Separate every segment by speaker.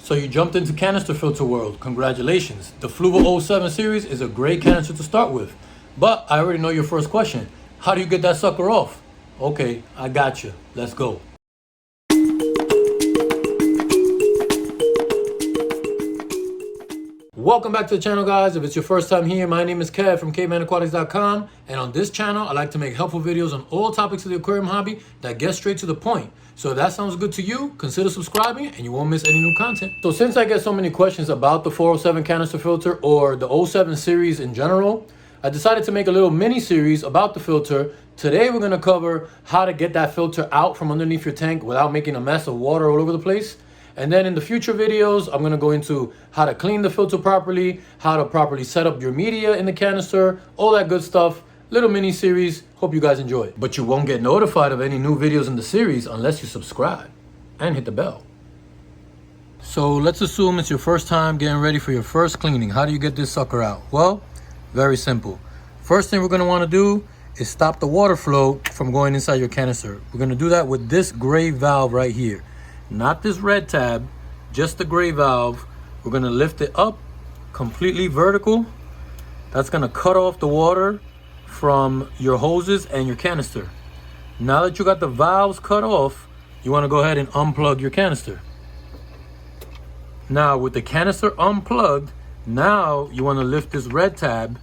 Speaker 1: So you jumped into canister filter world. Congratulations. The Fluval 07 series is a great canister to start with. But I already know your first question. How do you get that sucker off? Okay, I got you. Let's go. Welcome back to the channel, guys. If it's your first time here, my name is Kev from KaveManAquatics.com, and on this channel I like to make helpful videos on all topics of the aquarium hobby that get straight to the point. So if that sounds good to you, consider subscribing and you won't miss any new content. So since I get so many questions about the 407 canister filter or the 07 series in general, I decided to make a little mini series about the filter. Today we're going to cover how to get that filter out from underneath your tank without making a mess of water all over the place. And then in the future videos, I'm going to go into how to clean the filter properly, how to properly set up your media in the canister, all that good stuff. Little mini series. Hope you guys enjoy it. But you won't get notified of any new videos in the series unless you subscribe and hit the bell. So let's assume it's your first time getting ready for your first cleaning. How do you get this sucker out? Well, very simple. First thing we're going to want to do is stop the water flow from going inside your canister. We're going to do that with this gray valve right here. Not this red tab, just the gray valve. We're going to lift it up completely vertical. That's going to cut off the water from your hoses and your canister. Now that you got the valves cut off, you want to go ahead and unplug your canister. Now with the canister unplugged, now you want to lift this red tab,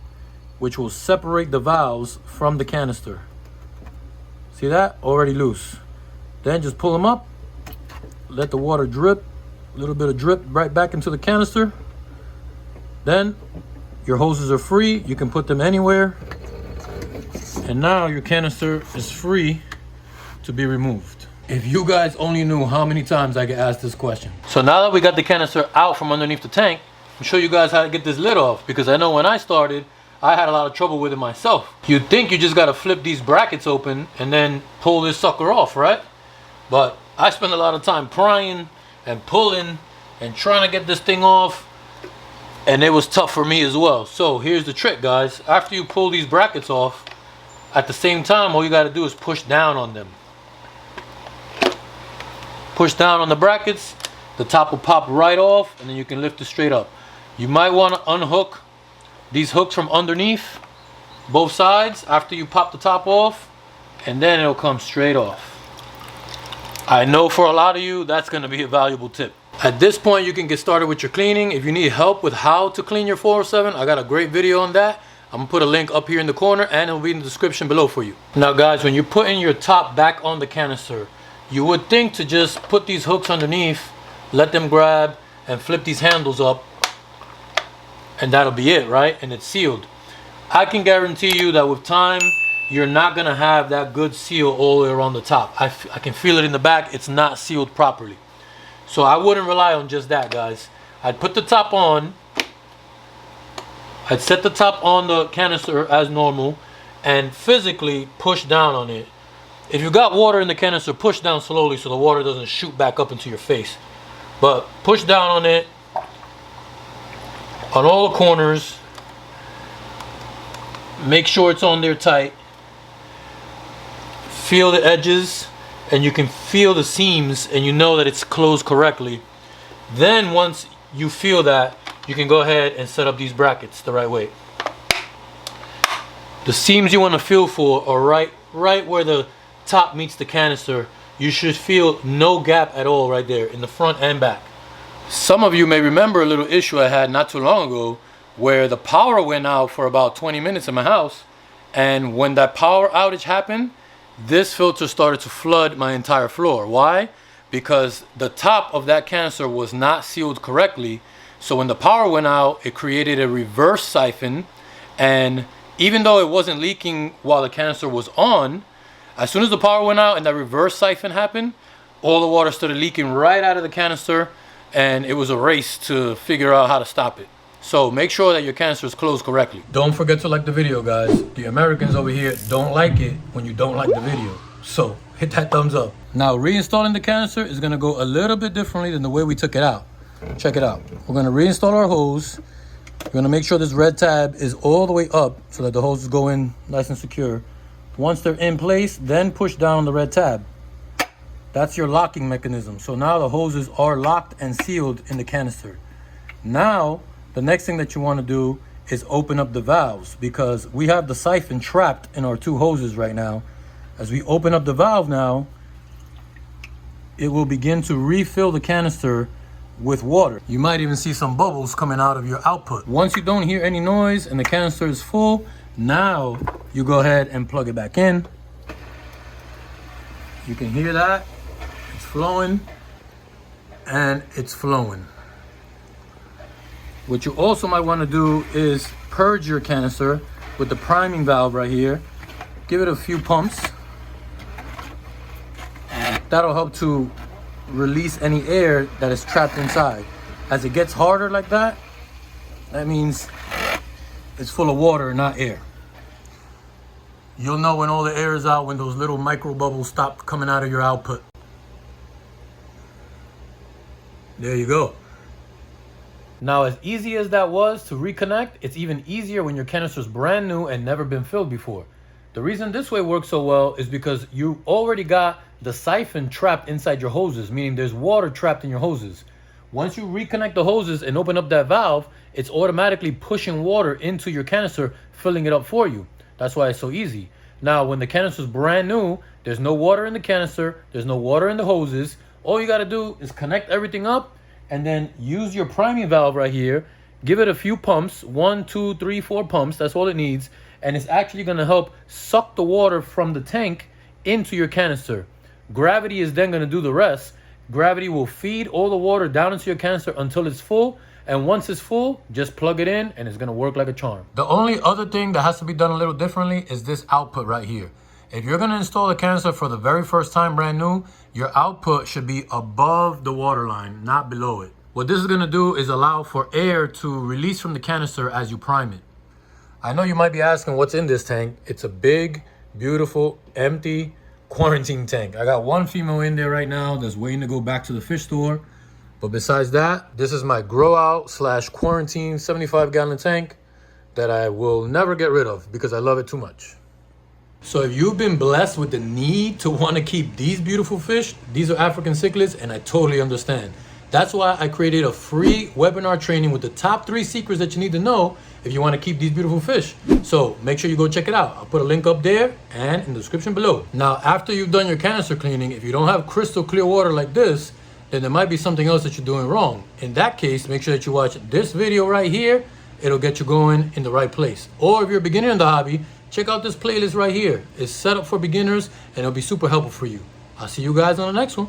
Speaker 1: which will separate the valves from the canister. See that? Already loose. Then just pull them up. Let the water drip, a little bit of drip right back into the canister. Then your hoses are free. You can put them anywhere. And now your canister is free to be removed. If you guys only knew how many times I get asked this question. So now that we got the canister out from underneath the tank, I'll show you guys how to get this lid off, because I know when I started, I had a lot of trouble with it myself. You'd think you just got to flip these brackets open and then pull this sucker off, right? But I spent a lot of time prying and pulling and trying to get this thing off, and it was tough for me as well. So here's the trick, guys. After you pull these brackets off, at the same time, all you got to do is push down on them. Push down on the brackets, the top will pop right off, and then you can lift it straight up. You might want to unhook these hooks from underneath, both sides, after you pop the top off, and then it'll come straight off. I know for a lot of you, that's going to be a valuable tip. At this point, you can get started with your cleaning. If you need help with how to clean your 407, I got a great video on that. I'm going to put a link up here in the corner, and it'll be in the description below for you. Now guys, when you're putting your top back on the canister, you would think to just put these hooks underneath, let them grab, and flip these handles up, and that'll be it, right? And it's sealed. I can guarantee you that with time, you're not going to have that good seal all the way around the top. I can feel it in the back. It's not sealed properly. So I wouldn't rely on just that, guys. I'd put the top on. I'd set the top on the canister as normal and physically push down on it. If you got water in the canister, push down slowly so the water doesn't shoot back up into your face. But push down on it on all the corners. Make sure it's on there tight. Feel the edges, and you can feel the seams, and you know that it's closed correctly. Then once you feel that, you can go ahead and set up these brackets the right way. The seams you want to feel for are right where the top meets the canister. You should feel no gap at all right there in the front and back. Some of you may remember a little issue I had not too long ago where the power went out for about 20 minutes in my house, and when that power outage happened, this filter started to flood my entire floor. Why? Because the top of that canister was not sealed correctly. So when the power went out, it created a reverse siphon, and even though it wasn't leaking while the canister was on, as soon as the power went out and that reverse siphon happened, all the water started leaking right out of the canister, and it was a race to figure out how to stop it. So make sure that your canister is closed correctly. Don't forget to like the video, guys. The Americans over here don't like it when you don't like the video. So hit that thumbs up. Now reinstalling the canister is going to go a little bit differently than the way we took it out. Check it out. We're going to reinstall our hose. We're going to make sure this red tab is all the way up so that the hoses go in nice and secure. Once they're in place, then push down on the red tab. That's your locking mechanism. So now the hoses are locked and sealed in the canister. Now, the next thing that you want to do is open up the valves, because we have the siphon trapped in our two hoses right now. As we open up the valve now, it will begin to refill the canister with water. You might even see some bubbles coming out of your output. Once you don't hear any noise and the canister is full, now you go ahead and plug it back in. You can hear that. It's flowing and it's flowing. What you also might want to do is purge your canister with the priming valve right here. Give it a few pumps. That'll help to release any air that is trapped inside. As it gets harder like that, that means it's full of water, not air. You'll know when all the air is out when those little micro bubbles stop coming out of your output. There you go. Now, as easy as that was to reconnect, it's even easier when your canister is brand new and never been filled before. The reason this way works so well is because you already got the siphon trapped inside your hoses, meaning there's water trapped in your hoses. Once you reconnect the hoses and open up that valve, it's automatically pushing water into your canister, filling it up for you. That's why it's so easy. Now, when the canister is brand new, there's no water in the canister, there's no water in the hoses. All you got to do is connect everything up and then use your priming valve right here. Give it a few pumps, 1, 2, 3, 4 pumps. That's all it needs. And it's actually going to help suck the water from the tank into your canister. Gravity is then going to do the rest. Gravity will feed all the water down into your canister until it's full. And once it's full, just plug it in and it's going to work like a charm. The only other thing that has to be done a little differently is this output right here. If you're going to install a canister for the very first time brand new, your output should be above the water line, not below it. What this is going to do is allow for air to release from the canister as you prime it. I know you might be asking what's in this tank. It's a big, beautiful, empty quarantine tank. I got one female in there right now that's waiting to go back to the fish store. But besides that, this is my grow out / quarantine 75-gallon tank that I will never get rid of because I love it too much. So if you've been blessed with the need to want to keep these beautiful fish, these are African cichlids, and I totally understand. That's why I created a free webinar training with the top 3 secrets that you need to know if you want to keep these beautiful fish. So make sure you go check it out. I'll put a link up there and in the description below. Now, after you've done your canister cleaning, if you don't have crystal clear water like this, then there might be something else that you're doing wrong. In that case, make sure that you watch this video right here. It'll get you going in the right place. Or if you're a beginner in the hobby, check out this playlist right here. It's set up for beginners and it'll be super helpful for you. I'll see you guys on the next one.